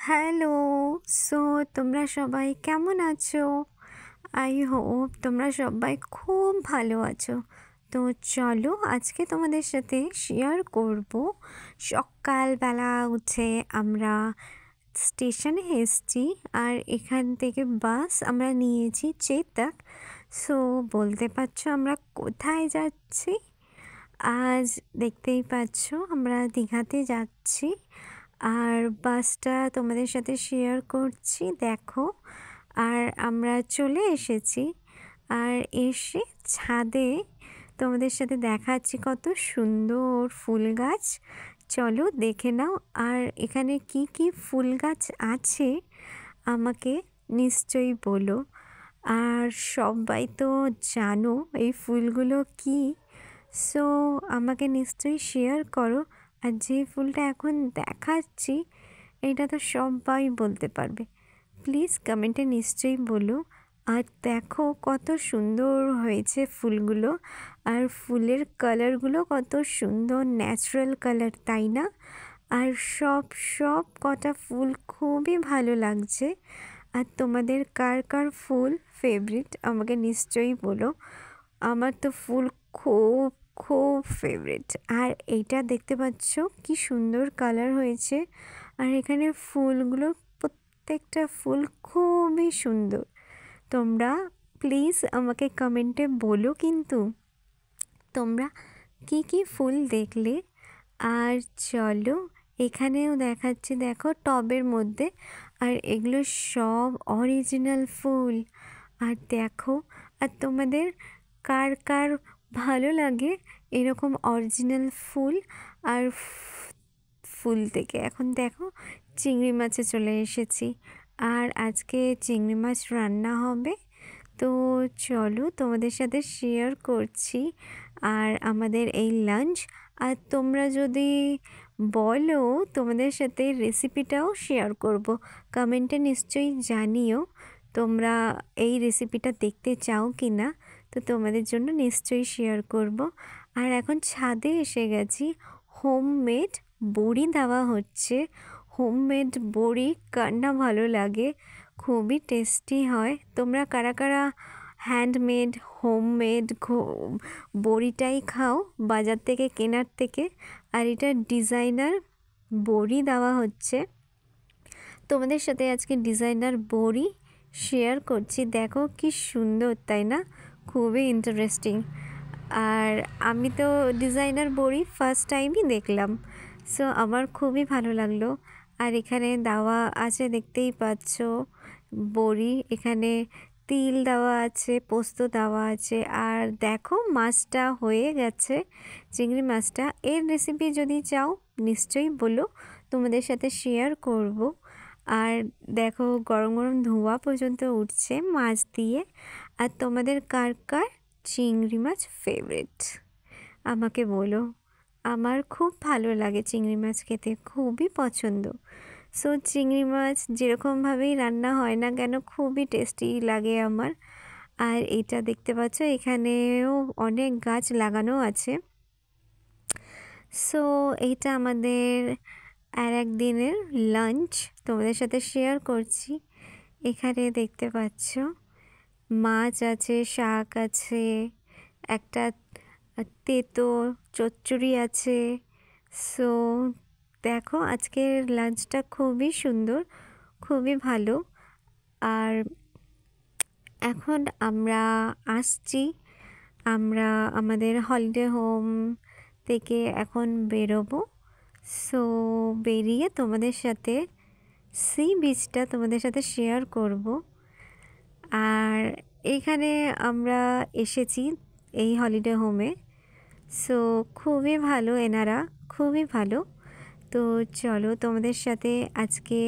Hello! So তোমরা সবাই কেমন আছো? আই হোপ তোমরা সবাই খুব ভালো আছো। তো চলো আজকে তোমাদের সাথে শেয়ার করব সকালবেলা উঠে আমরা স্টেশনে এসেছি আর এখান থেকে বাস আমরা নিয়েছি চেতক। সো বলতে পারছো আমরা কোথায় যাচ্ছি? আজ দেখতেই পাচ্ছ আমরা দীঘাতে যাচ্ছি আর বাসটা তোমাদের সাথে শেয়ার করছি দেখো। আর আমরা চলে এসেছি আর এসে ছাদে তোমাদের সাথে দেখাচ্ছি কত সুন্দর ফুল গাছ। চলো দেখে নাও। আর এখানে কি কি ফুল গাছ আছে আমাকে নিশ্চয়ই বলো। আর সবাই তো জানো এই ফুলগুলো কি, সো আমাকে নিশ্চয়ই শেয়ার করো। আর যে ফুলটা এখন দেখাচ্ছি এটা তো সবাই বলতে পারবে, প্লিজ কমেন্টে নিশ্চয়ই বলো। আর দেখো কত সুন্দর হয়েছে ফুলগুলো, আর ফুলের কালারগুলো কত সুন্দর ন্যাচারাল কালার, তাই না? আর সব কটা ফুল খুবই ভালো লাগছে। আর তোমাদের কার কার ফুল ফেভারিট আমাকে নিশ্চয়ই বলো। আমার তো ফুল খুব খুব ফেভারিট। আর এইটা দেখতে পাচ্ছ কি সুন্দর কালার হয়েছে। আর এখানে ফুলগুলো প্রত্যেকটা ফুল খুবই সুন্দর। তোমরা প্লিজ আমাকে কমেন্টে বলো কিন্তু তোমরা কি কি ফুল দেখলে। আর চলো এখানেও দেখাচ্ছি দেখো টবের মধ্যে, আর এগুলো সব অরিজিনাল ফুল। আর দেখো, আর তোমাদের কার কার ভালো লাগে এরকম অরিজিনাল ফুল। আর ফুল থেকে এখন দেখো চিংড়ি মাছে চলে এসেছি আর আজকে চিংড়ি মাছ রান্না হবে। তো চলো তোমাদের সাথে শেয়ার করছি আর আমাদের এই লাঞ্চ। আর তোমরা যদি বলো তোমাদের সাথে রেসিপিটাও শেয়ার করব, কমেন্টে নিশ্চয়ই জানিও তোমরা এই রেসিপিটা দেখতে চাও কি না। তো তোমাদের জন্য নিশ্চয়ই শেয়ার করব। আর এখন ছাদে এসে গেছি, হোমমেড বড়ি দেওয়া হচ্ছে। হোমমেড বড়ি কার না ভালো লাগে, খুবই টেস্টি হয়। তোমরা কারা কারা হ্যান্ডমেড হোমমেড বড়িটাই খাও বাজার থেকে কেনার থেকে? আর এটা ডিজাইনার বড়ি দেওয়া হচ্ছে। তোমাদের সাথে আজকে ডিজাইনার বড়ি শেয়ার করছি, দেখো কি সুন্দর তাই না? খুবই ইন্টারেস্টিং। আর আমি তো ডিজাইনার বড়ি ফার্স্ট টাইমই দেখলাম, সো আমার খুবই ভালো লাগলো। আর এখানে দেওয়া আছে দেখতেই পাচ্ছ বড়ি, এখানে তিল দেওয়া আছে, পোস্ত দেওয়া আছে। আর দেখো মাছটা হয়ে গেছে, চিংড়ি মাছটা। এর রেসিপি যদি চাও নিশ্চয়ই বলো, তোমাদের সাথে শেয়ার করব। আর দেখো গরম গরম ধোঁয়া পর্যন্ত উঠছে মাছ দিয়ে। আর তোমাদের কার কার চিংড়ি মাছ ফেভারিট আমাকে বলো। আমার খুব ভালো লাগে চিংড়ি মাছ খেতে, খুবই পছন্দ। সো চিংড়ি মাছ যেরকমভাবেই রান্না হয় না কেন খুবই টেস্টি লাগে আমার। আর এটা দেখতে পাচ্ছ এখানেও অনেক গাছ লাগানো আছে। সো এইটা আমাদের আর এক দিনের লাঞ্চ তোমাদের সাথে শেয়ার করছি। এখানে দেখতে পাচ্ছ মাছ আছে, শাক আছে, একটা তেতো চচ্চড়ি আছে। সো দেখো আজকের লাঞ্চটা খুবই সুন্দর, খুবই ভালো। আর এখন আমরা আসছি, আমরা আমাদের হলিডে হোম থেকে এখন বেরোবো। সো বেরিয়ে তোমাদের সাথে সি বিচটা তোমাদের সাথে শেয়ার করব। আর এখানে আমরা এসেছি এই হলিডে হোমে, সো খুবই ভালো এনারা, খুবই ভালো। তো চলো তোমাদের সাথে আজকে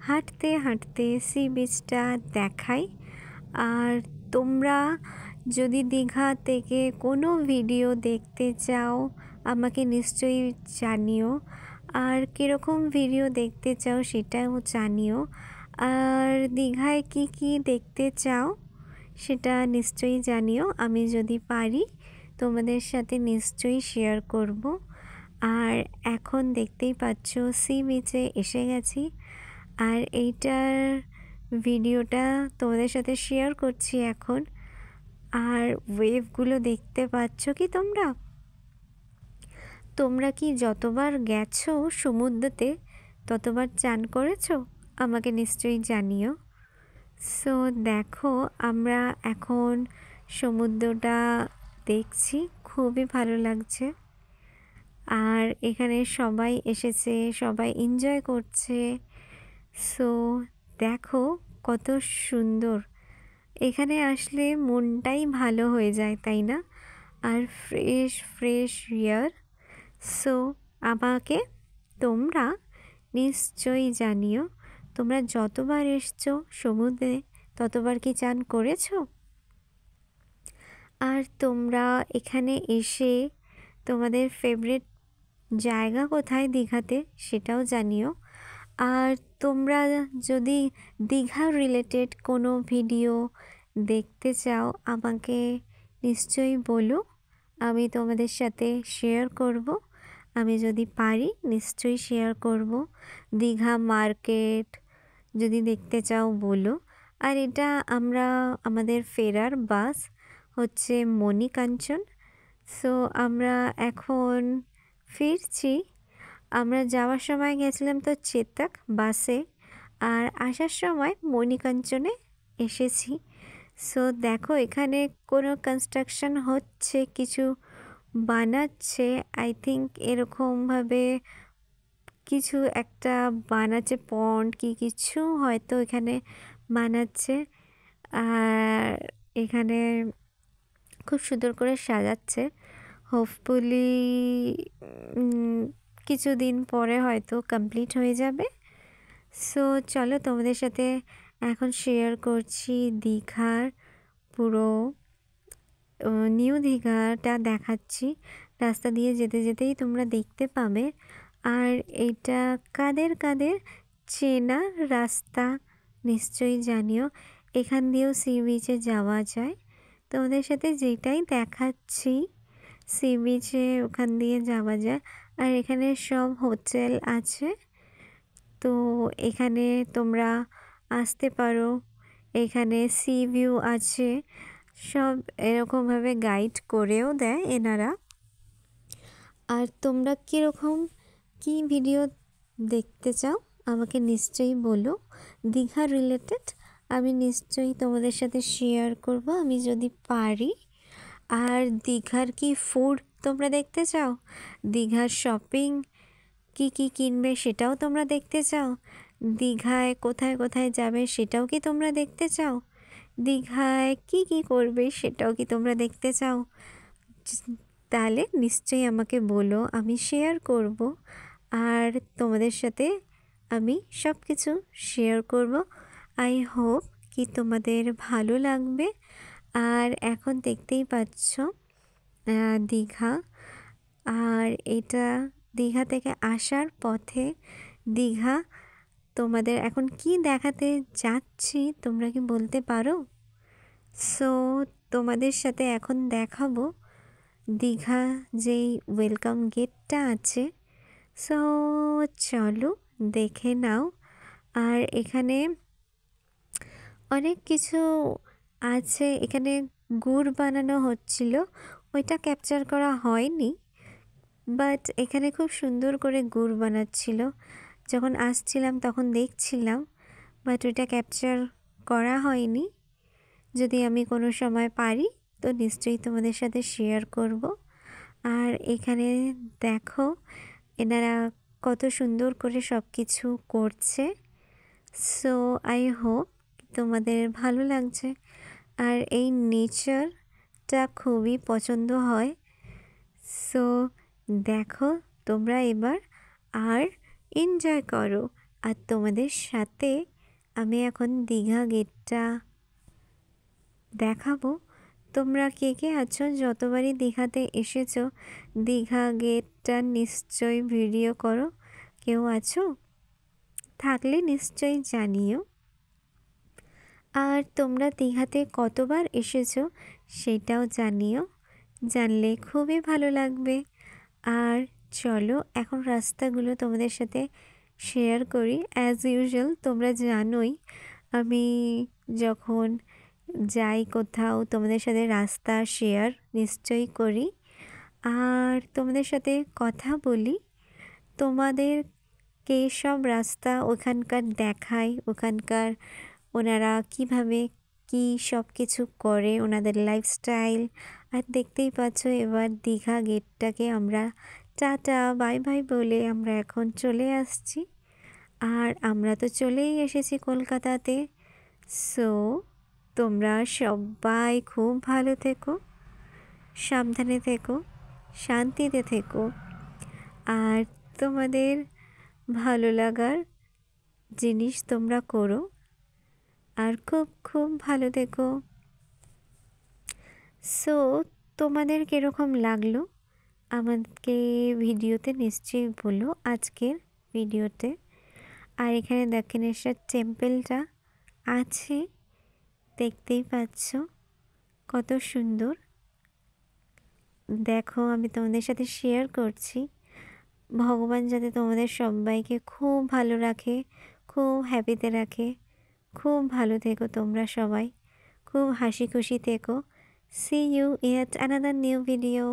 হাঁটতে হাঁটতে সি বিচটা দেখাই। আর তোমরা যদি দীঘা থেকে কোনো ভিডিও দেখতে চাও আমাকে নিশ্চয়ই জানিও। আর কীরকম ভিডিও দেখতে চাও সেটাও জানিও। আর দীঘায় কি কি দেখতে চাও সেটা নিশ্চয়ই জানিও, আমি যদি পারি তোমাদের সাথে নিশ্চয়ই শেয়ার করব। আর এখন দেখতেই পাচ্ছ সি বিচে এসে গেছি। আর এইটার ভিডিওটা তোমাদের সাথে শেয়ার করছি এখন। আর ওয়েভগুলো দেখতে পাচ্ছ কি তোমরা? তোমরা কি যতবার গেছো সমুদ্রতে ততবার চান করেছো? আমাকে নিশ্চয়ই জানিও। সো দেখো, আমরা এখন সমুদ্রটা দেখছি, খুবই ভালো লাগছে। আর এখানে সবাই এসেছে, সবাই এনজয় করছে। সো দেখো কত সুন্দর, এখানে আসলে মনটাই ভালো হয়ে যায়, তাই না? আর ফ্রেশ ফ্রেশ এয়ার। সো আমাকে তোমরা নিশ্চয়ই জানিও, তোমরা যতবার এসছো সমুদ্রে ততবার কি চান করেছো? আর তোমরা এখানে এসে তোমাদের ফেভারিট জায়গা কোথায় দীঘাতে সেটাও জানিও। আর তোমরা যদি দীঘা রিলেটেড কোনো ভিডিও দেখতে চাও আমাকে নিশ্চয়ই বলো, আমি তোমাদের সাথে শেয়ার করব। আমি যদি পারি নিশ্চয়ই শেয়ার করব। দীঘা মার্কেট যদি দেখতে চাও বলো। আর এটা আমরা আমাদের ফেরার বাস হচ্ছে মণিকাঞ্চন। সো আমরা এখন ফিরছি। আমরা যাওয়ার সময় গেছিলাম তো চেতক বাসে, আর আসার সময় মণিকাঞ্চনে এসেছি। সো দেখো এখানে কোনো কনস্ট্রাকশন হচ্ছে, কিছু বানাচ্ছে। আই থিঙ্ক এরকমভাবে কিছু একটা বানাচ্ছে, পন্ড কি কিছু হয়তো এখানে বানাচ্ছে। আর এখানে খুব সুন্দর করে সাজাচ্ছে। হোপফুলি কিছুদিন পরে হয়তো কমপ্লিট হয়ে যাবে। সো চলো তোমাদের সাথে এখন শেয়ার করছি দীঘার পুরো নিউ দীঘাটা দেখাচ্ছি। রাস্তা দিয়ে যেতে যেতেই তোমরা দেখতে পাবে। আর এইটা কাদের কাদের চেনা রাস্তা নিশ্চয়ই জানিও। এখান দিয়েও সি বিচে যাওয়া যায়। তোমাদের সাথে যেটাই দেখাচ্ছি সি বিচে ওখান দিয়ে যাওয়া যায়। আর এখানে সব হোটেল আছে, তো এখানে তোমরা আসতে পারো। এখানে সি ভিউ আছে, সব এরকমভাবে গাইড করেও দেয় এনারা। আর তোমরা কীরকম কী ভিডিও দেখতে চাও আমাকে নিশ্চয়ই বলো। দীঘা রিলেটেড আমি নিশ্চয়ই তোমাদের সাথে শেয়ার করব আমি যদি পারি। আর দীঘার কি ফুড তোমরা দেখতে চাও? দীঘার শপিং কি কি কিনবে সেটাও তোমরা দেখতে চাও? দীঘায় কোথায় কোথায় যাবে সেটাও কি তোমরা দেখতে চাও? দীঘায় কি কি করবে সেটাও কি তোমরা দেখতে চাও? তাহলে নিশ্চয়ই আমাকে বলো, আমি শেয়ার করব। আর তোমাদের সাথে আমি সব কিছু শেয়ার করব। আই হোপ কি তোমাদের ভালো লাগবে। আর এখন দেখতেই পাচ্ছ দীঘা। আর এটা দীঘা থেকে আসার পথে দীঘা তোমাদের এখন কি দেখাতে যাচ্ছি তোমরা কি বলতে পারো? সো তোমাদের সাথে এখন দেখাবো দীঘা যেই ওয়েলকাম গেটটা আছে। সো চলো দেখে নাও। আর এখানে অনেক কিছু আছে, এখানে গুড় বানানো হচ্ছিল, ওইটা ক্যাপচার করা হয়নি। বাট এখানে খুব সুন্দর করে গুড় বানাচ্ছিল, যখন আসছিলাম তখন দেখছিলাম, বাট ওইটা ক্যাপচার করা হয়নি। যদি আমি কোনো সময় পারি তো নিশ্চয়ই তোমাদের সাথে শেয়ার করব। আর এখানে দেখো এনারা কত সুন্দর করে সব কিছু করছে। সো আই হোপ তোমাদের ভালো লাগছে। আর এই নেচারটা খুবই পছন্দ হয়। সো দেখো তোমরা এবার আর এনজয় করো। আর তোমাদের সাথে আমি এখন দীঘা গেটটা দেখাবো। তোমরা কে কে আছো যতবারই দীঘাতে এসেছো দীঘা গেটটা নিশ্চয়ই ভিডিও করো? কেউ আছো? থাকলে নিশ্চয়ই জানিও। আর তোমরা দীঘাতে কতবার এসেছো সেটাও জানিও, জানলে খুবই ভালো লাগবে। আর চলো এখন রাস্তাগুলো তোমাদের সাথে শেয়ার করি। অ্যাজ ইউজুয়াল তোমরা জানোই আমি যখন যাই কোথাও তোমাদের সাথে রাস্তা শেয়ার নিশ্চয়ই করি, আর তোমাদের সাথে কথা বলি, তোমাদেরকে সব রাস্তা ওখানকার দেখাই, ওখানকার ওনারা কিভাবে কি সব কিছু করে, ওনাদের লাইফস্টাইল। আর দেখতেই পাচ্ছ এবার দীঘা গেটটাকে আমরা টাটা বাই বাই বলে আমরা এখন চলে আসছি। আর আমরা তো চলেই এসেছি কলকাতাতে। সো তোমরা সবাই খুব ভালো থেকো, সাবধানে থেকো, শান্তিতে থেকো, আর তোমাদের ভালো লাগার জিনিস তোমরা করো, আর খুব খুব ভালো থেকো। সো তোমাদের কীরকম লাগলো আমাকে ভিডিওতে নিশ্চয়ই বলো, আজকের ভিডিওতে। আর এখানে দক্ষিণেশ্বর টেম্পলটা আছে, দেখতেই পাচ্ছ কত সুন্দর। দেখো আমি তোমাদের সাথে শেয়ার করছি। ভগবান যাতে তোমাদের সবাইকে খুব ভালো রাখে, খুব হ্যাপিতে রাখে। খুব ভালো থেকো তোমরা সবাই, খুব হাসি খুশি থেকো। See you at another new video.